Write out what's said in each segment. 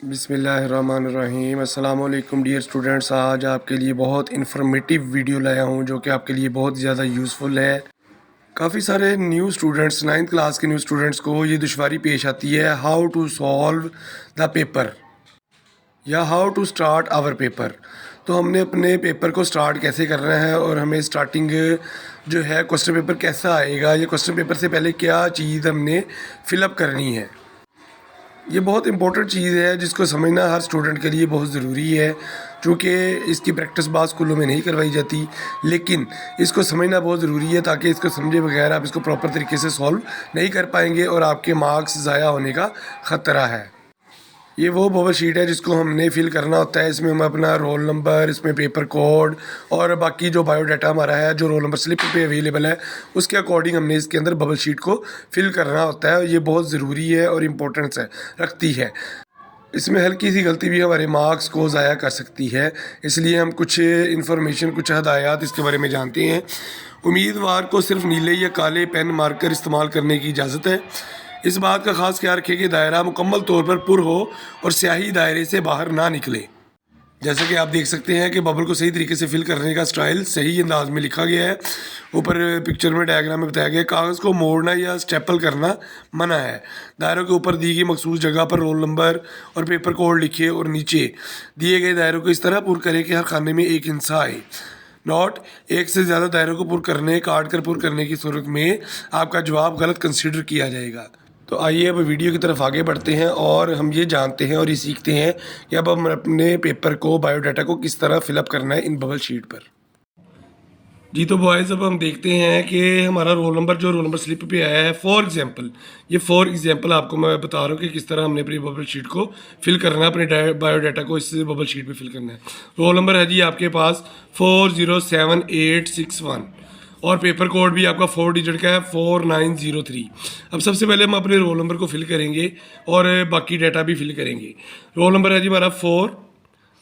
बिस्मिल्लाहिर्रहमानिर्रहीम। अस्सलाम वालेकुम डियर स्टूडेंट्स। आज आपके लिए बहुत इन्फॉर्मेटिव वीडियो लाया हूँ जो कि आपके लिए बहुत ज़्यादा यूज़फुल है। काफ़ी सारे न्यू स्टूडेंट्स, 9th क्लास के न्यू स्टूडेंट्स को ये दुश्वारी पेश आती है, how to solve the paper या how to start our paper. तो हमने अपने पेपर को स्टार्ट कैसे करना है और हमें स्टार्टिंग जो है क्वेश्चन पेपर कैसा आएगा, ये क्वेश्चन पेपर से पहले क्या चीज़ हमने फ़िलअप करनी है। ये बहुत इंपॉर्टेंट चीज़ है जिसको समझना हर स्टूडेंट के लिए बहुत ज़रूरी है, क्योंकि इसकी प्रैक्टिस बाज़ स्कूलों में नहीं करवाई जाती, लेकिन इसको समझना बहुत ज़रूरी है ताकि इसको समझे बगैर आप इसको प्रॉपर तरीके से सॉल्व नहीं कर पाएंगे और आपके मार्क्स ज़ाया होने का ख़तरा है। ये वो बबल शीट है जिसको हमने फिल करना होता है। इसमें हम अपना रोल नंबर, इसमें पेपर कोड और बाकी जो बायोडाटा हमारा है, जो रोल नंबर स्लिप पे अवेलेबल है, उसके अकॉर्डिंग हमने इसके अंदर बबल शीट को फिल करना होता है। ये बहुत ज़रूरी है और इम्पोर्टेंस है रखती है। इसमें हल्की सी गलती भी हमारे मार्क्स को ज़ाया कर सकती है, इसलिए हम कुछ इन्फॉर्मेशन, कुछ हदायत इसके बारे में जानते हैं। उम्मीदवार को सिर्फ नीले या काले पेन मार्कर इस्तेमाल करने की इजाज़त है। इस बात का खास ख्याल रखें कि दायरा मुकम्मल तौर पर पुर हो और स्याही दायरे से बाहर ना निकले। जैसे कि आप देख सकते हैं कि बबल को सही तरीके से फिल करने का स्टाइल सही अंदाज में लिखा गया है। ऊपर पिक्चर में डायग्राम में बताया गया कागज़ को मोड़ना या स्टेपल करना मना है। दायरों के ऊपर दी गई मखसूस जगह पर रोल नंबर और पेपर कोड लिखे और नीचे दिए गए दायरों को इस तरह पुर करें कि हर खाने में एक हिस्सा आए। नोट: एक से ज़्यादा दायरों को पुर करने, काट कर पुर करने की सूरत में आपका जवाब गलत कंसीडर किया जाएगा। तो आइए अब वीडियो की तरफ आगे बढ़ते हैं और हम ये जानते हैं और ये सीखते हैं कि अब हम अपने पेपर को, बायोडाटा को किस तरह फिलअप करना है इन बबल शीट पर। जी तो बॉयज़, अब हम देखते हैं कि हमारा रोल नंबर जो रोल नंबर स्लिप पे आया है, फॉर एग्जांपल आपको मैं बता रहा हूँ कि किस तरह हमने अपनी बबल शीट को फिल करना है, अपने बायोडाटा को इस बबल शीट पे फिल करना है। रोल नंबर है जी आपके पास 407861 और पेपर कोड भी आपका 4 डिजिट का है, 4903। अब सबसे पहले हम अपने रोल नंबर को फिल करेंगे और बाकी डाटा भी फिल करेंगे। रोल नंबर है जी हमारा 4,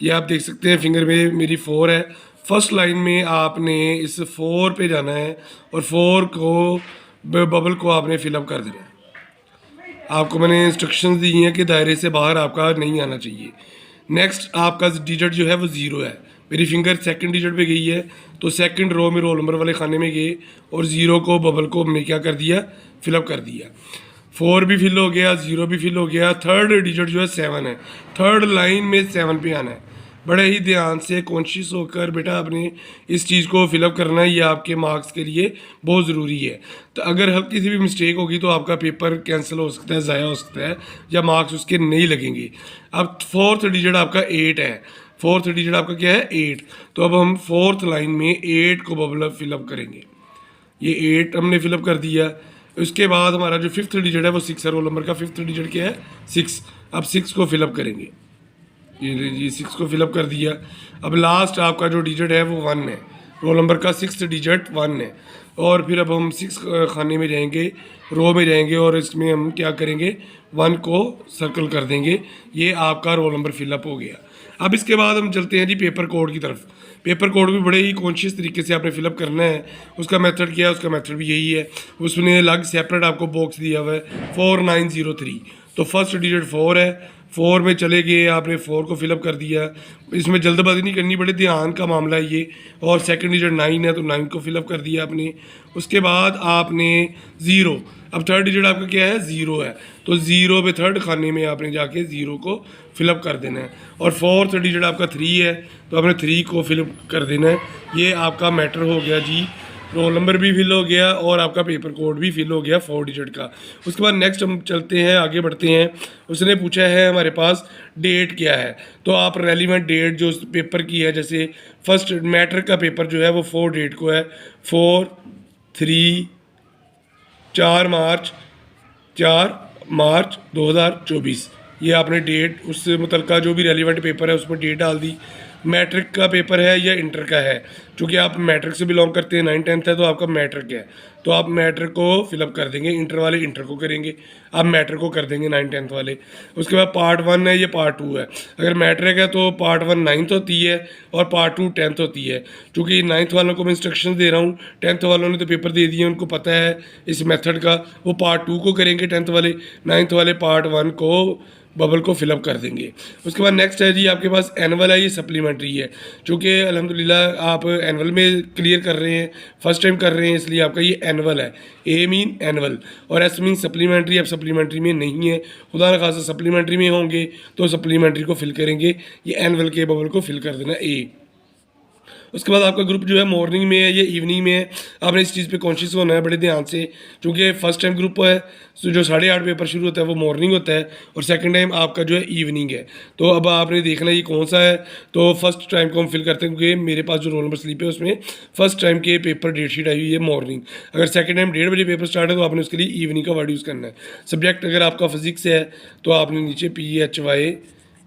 ये आप देख सकते हैं फिंगर में मेरी 4 है। फर्स्ट लाइन में आपने इस 4 पे जाना है और 4 को बबल को आपने फिलअप कर देना है। आपको मैंने इंस्ट्रक्शंस दी हैं कि दायरे से बाहर आपका नहीं आना चाहिए। नेक्स्ट आपका डिजिट जो है वो 0 है। मेरी फिंगर सेकंड डिजिट पे गई है, तो सेकंड रो में रोल नंबर वाले खाने में गए और 0 को बबल को हमने क्या कर दिया, फिलअप कर दिया। 4 भी फिल हो गया, 0 भी फिल हो गया। थर्ड डिजिट जो है 7 है, थर्ड लाइन में 7 पे आना है। बड़े ही ध्यान से कॉन्शियस होकर बेटा आपने इस चीज़ को फिलअप करना है, ये आपके मार्क्स के लिए बहुत ज़रूरी है। तो अगर हल्की सी भी मिस्टेक होगी तो आपका पेपर कैंसिल हो सकता है, ज़ाया हो सकता है या मार्क्स उसके नहीं लगेंगे। अब फोर्थ डिजिट आपका 8 है, फोर्थ डिजिट आपका क्या है, 8। तो अब हम फोर्थ लाइन में 8 को बबल फिलअप करेंगे। ये 8 हमने फिलअप कर दिया। उसके बाद हमारा जो फिफ्थ डिजिट है वो 6 है। रोल नंबर का फिफ्थ डिजिट क्या है, 6। अब 6 को फिलअप करेंगे। ये 6 को फिलअप कर दिया। अब लास्ट आपका जो डिजिट है वो 1 है। रोल नंबर का 6th डिजिट 1 है। और फिर अब हम 6 खाने में जाएंगे, रो में जाएंगे और इसमें हम क्या करेंगे, 1 को सर्कल कर देंगे। ये आपका रोल नंबर फिलअप हो गया। अब इसके बाद हम चलते हैं जी पेपर कोड की तरफ। पेपर कोड भी बड़े ही कॉन्शियस तरीके से आपने फिलअप करना है। उसका मेथड क्या है, उसका मेथड भी यही है। उसने अलग सेपरेट आपको बॉक्स दिया हुआ है 4903। तो फर्स्ट डिजिट 4 है, 4 में चले गए, आपने 4 को फिलअप कर दिया। इसमें जल्दबाजी नहीं करनी, बड़े ध्यान का मामला है ये। और सेकंड डिजिट 9 है, तो 9 को फिलअप कर दिया आपने। उसके बाद आपने 0, अब थर्ड डिजिट आपका क्या है, 0 है, तो 0 पे थर्ड खाने में आपने जाके 0 को फिलअप कर देना है। और फोर्थ डिजिट आपका 3 है, तो आपने 3 को फिलअप कर देना है। ये आपका मैटर हो गया जी। रोल नंबर भी फिल हो गया और आपका पेपर कोड भी फिल हो गया 4 डिजिट का। उसके बाद नेक्स्ट हम चलते हैं, आगे बढ़ते हैं। उसने पूछा है हमारे पास डेट क्या है, तो आप रेलिवेंट डेट जो पेपर की है, जैसे फर्स्ट मैटर का पेपर जो है वो 4 डेट को है, 4 3 4 मार्च 2024। ये आपने डेट उससे मुतलका जो भी रेलिवेंट पेपर है उसमें डेट डाल दी। मैट्रिक का पेपर है या इंटर का है, क्योंकि आप मैट्रिक से बिलोंग करते हैं, 9th-10th है तो आपका मैट्रिक है, तो आप मैट्रिक को फिलअप कर देंगे। इंटर वाले इंटर को करेंगे, आप मैट्रिक को कर देंगे 9th-10th वाले। उसके बाद पार्ट 1 है, ये पार्ट 2 है। अगर मैट्रिक है तो पार्ट 1 9th होती है और पार्ट 2 10th होती है। क्योंकि 9th वालों को मैं इंस्ट्रक्शन दे रहा हूँ, 10th वालों ने तो पेपर दे दिए, उनको पता है इस मेथड का, वो पार्ट 2 को करेंगे 10th वाले। 9th वाले पार्ट 1 को बबल को फिलअप कर देंगे। उसके बाद नेक्स्ट है जी आपके पास एनुअल है, ये सप्लीमेंट्री है, चूँकि अल्हम्दुलिल्लाह आप एनुअल में क्लियर कर रहे हैं, फर्स्ट टाइम कर रहे हैं, इसलिए आपका ये एनुअल है। ए मीन एनुअल और एस मीन सप्लीमेंट्री। अब सप्लीमेंट्री में नहीं है, खुदा न खासा सप्लीमेंट्री में होंगे तो सप्लीमेंट्री को फिल करेंगे, ये एनुअल के बबल को फिल कर देना ए। उसके बाद आपका ग्रुप जो है मॉर्निंग में है, ये इवनिंग में है, आपने इस चीज़ पे कॉन्शियस होना है बड़े ध्यान से, क्योंकि फर्स्ट टाइम ग्रुप है तो जो 8:30 पेपर शुरू होता है वो मॉर्निंग होता है और सेकंड टाइम आपका जो है इवनिंग है। तो अब आपने देखना है ये कौन सा है। तो फर्स्ट टाइम को हम फिल करते हैं, क्योंकि मेरे पास जो रोल नंबर स्लिप है उसमें फर्स्ट टाइम के पेपर डेट शीट आई हुई है मॉर्निंग। अगर सेकंड टाइम 1:30 बजे पेपर स्टार्ट है तो आपने उसके लिए इवनिंग का वर्ड यूज़ करना है। सब्जेक्ट अगर आपका फिजिक्स है तो आपने नीचे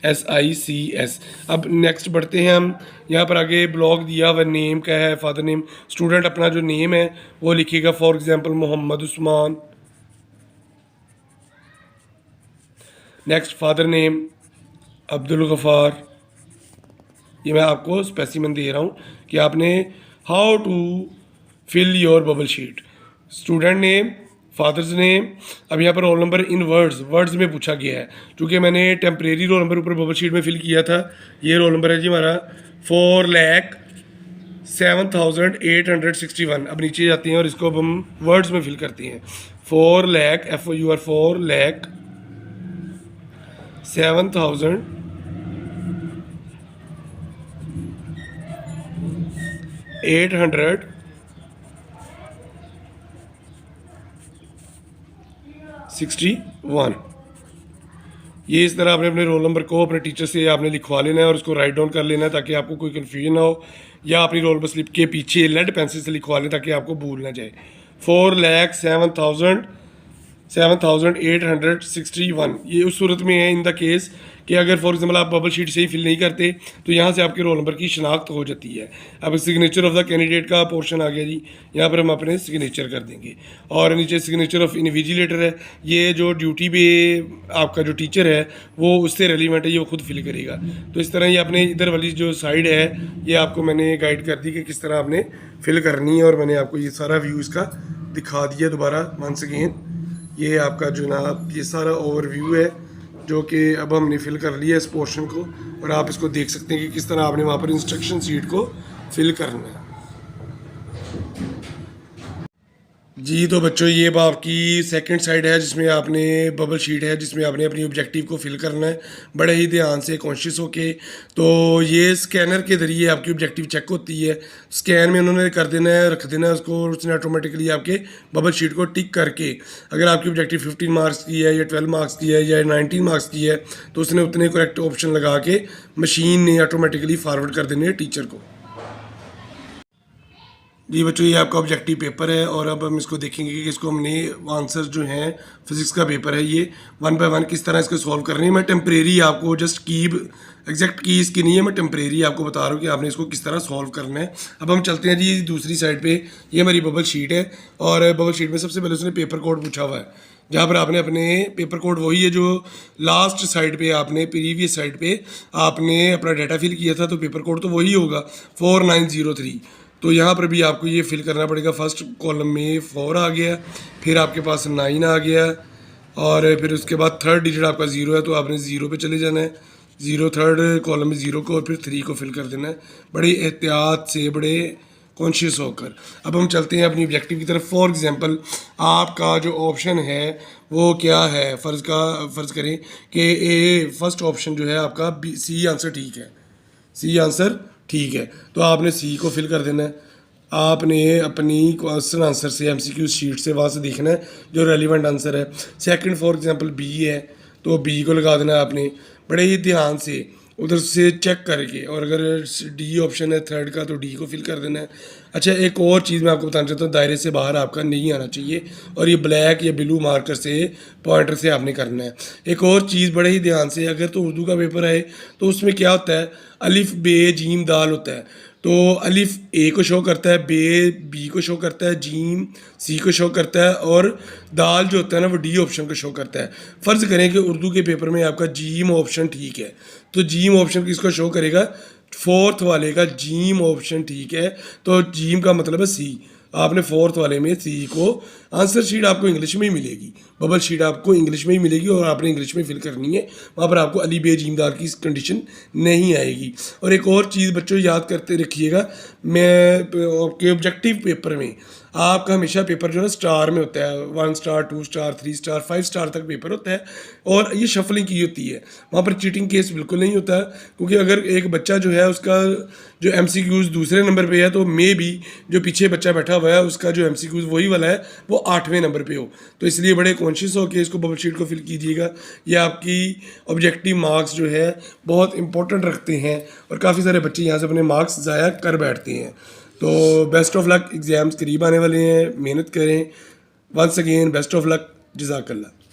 PHYSICS। अब नेक्स्ट बढ़ते हैं हम, यहाँ पर आगे ब्लॉक दिया हुआ नेम क्या है, फादर नेम। स्टूडेंट अपना जो नेम है वो लिखिएगा, for example Mohammed Usman. Next father name Abdul Gaffar. ये मैं आपको स्पेसिमन दे रहा हूँ कि आपने how to fill your bubble sheet. Student name, father's name. अब यहाँ पर रोल नंबर इन वर्ड्स में पूछा गया है, क्योंकि मैंने टेम्परेरी रोल नंबर ऊपर बबल शीट में फिल किया था। ये रोल नंबर है जी हमारा 4,07,861। अब नीचे जाते हैं और इसको अब हम वर्ड्स में फिल करते हैं। 4 लाख FOUR 4,07,861। ये इस तरह आपने अपने रोल नंबर को अपने टीचर से आपने लिखवा लेना है और उसको राइट डाउन कर लेना है, ताकि आपको कोई कन्फ्यूजन ना हो, या अपनी रोल नंबर स्लिप के पीछे लेड पेंसिल से लिखवा लें ताकि आपको भूल ना जाए। 4,07,861। ये उस सूरत में है इन द केस कि अगर फॉर एग्जांपल आप बबल शीट से ही फिल नहीं करते तो यहाँ से आपके रोल नंबर की शनाख्त हो जाती है। अब सिग्नेचर ऑफ द कैंडिडेट का पोर्शन आ गया जी, यहाँ पर हम अपने सिग्नेचर कर देंगे और नीचे सिग्नेचर ऑफ इन्विजिलेटर है। ये जो ड्यूटी पे आपका जो टीचर है वो उससे रेलिवेंट है, ये वो खुद फिल करेगा। तो इस तरह ये अपने इधर वाली जो साइड है ये आपको मैंने गाइड कर दी कि किस तरह आपने फिल करनी है, और मैंने आपको ये सारा व्यू इसका दिखा दिया दोबारा वंस अगेन। ये आपका जनाब ये सारा ओवरव्यू है जो कि अब हमने फिल कर लिया इस पोर्शन को, और आप इसको देख सकते हैं कि किस तरह आपने वहाँ पर इंस्ट्रक्शन शीट को फिल करना है जी। तो बच्चों ये अब आपकी सेकंड साइड है जिसमें आपने बबल शीट है जिसमें आपने अपनी ऑब्जेक्टिव को फिल करना है बड़े ही ध्यान से कॉन्शियस होके। तो ये स्कैनर के ज़रिए आपकी ऑब्जेक्टिव चेक होती है, स्कैन में उन्होंने कर देना है, रख देना है उसको, उसने ऑटोमेटिकली आपके बबल शीट को टिक करके, अगर आपकी ऑब्जेक्टिव 15 मार्क्स की है या 12 मार्क्स की है या 19 मार्क्स की है तो उसने उतने करेक्ट ऑप्शन लगा के मशीन ने ऑटोमेटिकली फॉरवर्ड कर देने है टीचर को। जी बच्चों ये आपका ऑब्जेक्टिव पेपर है और अब हम इसको देखेंगे कि इसको हमने आंसर जो हैं फिजिक्स का पेपर है ये 1 बाय 1 किस तरह इसको सॉल्व कर रहे हैं। मैं टेम्परेरी आपको जस्ट की एग्जैक्ट की इसकी नहीं है, मैं टेम्परेरी आपको बता रहा हूँ कि आपने इसको किस तरह सॉल्व करना है। अब हम चलते हैं जी दूसरी साइड पे, ये हमारी बबल शीट है और बबल शीट में सबसे पहले उसने पेपर कोड पूछा हुआ है, जहाँ पर आपने अपने पेपर कोड वही है जो लास्ट साइड पे आपने प्रीवियस साइड पे आपने अपना डाटा फिल किया था, तो पेपर कोड तो वही होगा 4903। तो यहाँ पर भी आपको ये फिल करना पड़ेगा। फर्स्ट कॉलम में 4 आ गया, फिर आपके पास 9 आ गया और फिर उसके बाद थर्ड डिजिट आपका 0 है तो आपने 0 पे चले जाना है, 0 थर्ड कॉलम में 0 को और फिर 3 को फिल कर देना है बड़े एहतियात से, बड़े कॉन्शियस होकर। अब हम चलते हैं अपनी ऑब्जेक्टिव की तरफ। फॉर एग्जांपल आपका जो ऑप्शन है वो क्या है, फ़र्ज़ करें कि ए फर्स्ट ऑप्शन जो है आपका सी आंसर ठीक है, सी आंसर ठीक है, तो आपने सी को फिल कर देना है। आपने अपनी क्वेश्चन आंसर से MCQ शीट से वहाँ से देखना है जो रेलिवेंट आंसर है। सेकंड फॉर एग्जांपल बी है तो बी को लगा देना है आपने बड़े ही ध्यान से उधर से चेक करके, और अगर डी ऑप्शन है थर्ड का तो डी को फिल कर देना है। अच्छा एक और चीज़ मैं आपको बताना चाहता हूँ, दायरे से बाहर आपका नहीं आना चाहिए और ये ब्लैक या ब्लू मार्कर से पॉइंटर से आपने करना है। एक और चीज़ बड़े ही ध्यान से, अगर तो उर्दू का पेपर है तो उसमें क्या होता है अलिफ बे जीम दाल होता है, तो अलिफ ए को शो करता है, बे बी को शो करता है, जीम सी को शो करता है और दाल जो होता है ना वो डी ऑप्शन को शो करता है। फ़र्ज़ करें कि उर्दू के पेपर में आपका जीम ऑप्शन ठीक है तो जीम ऑप्शन किसको शो करेगा, फोर्थ वाले का जीम ऑप्शन ठीक है, तो जीम का मतलब है सी। आपने फोर्थ वाले में सी को, आंसर शीट आपको इंग्लिश में ही मिलेगी, बबल शीट आपको इंग्लिश में ही मिलेगी और आपने इंग्लिश में फिल करनी है। वहाँ पर आपको अली बे जीमदार की कंडीशन नहीं आएगी। और एक और चीज़ बच्चों याद करते रखिएगा, मैं आपके ऑब्जेक्टिव पेपर में आपका हमेशा पेपर जो है स्टार में होता है, 1 स्टार 2 स्टार 3 स्टार 5 स्टार तक पेपर होता है और ये शफलिंग की होती है। वहाँ पर चीटिंग केस बिल्कुल नहीं होता है, क्योंकि अगर एक बच्चा जो है उसका जो MCQs दूसरे नंबर पे है तो मे बी जो पीछे बच्चा बैठा हुआ है उसका जो MCQs वही वाला है वो 8वें नंबर पे हो। तो इसलिए बड़े कॉन्शियस हो कि इसको बबल शीट को फिल कीजिएगा। ये आपकी ऑब्जेक्टिव मार्क्स जो है बहुत इंपॉर्टेंट रखते हैं और काफ़ी सारे बच्चे यहाँ से अपने मार्क्स ज़ाया कर बैठते हैं। तो बेस्ट ऑफ लक, एग्ज़ाम्स करीब आने वाले हैं, मेहनत करें। Once again best of luck, जज़ाकल्लाह।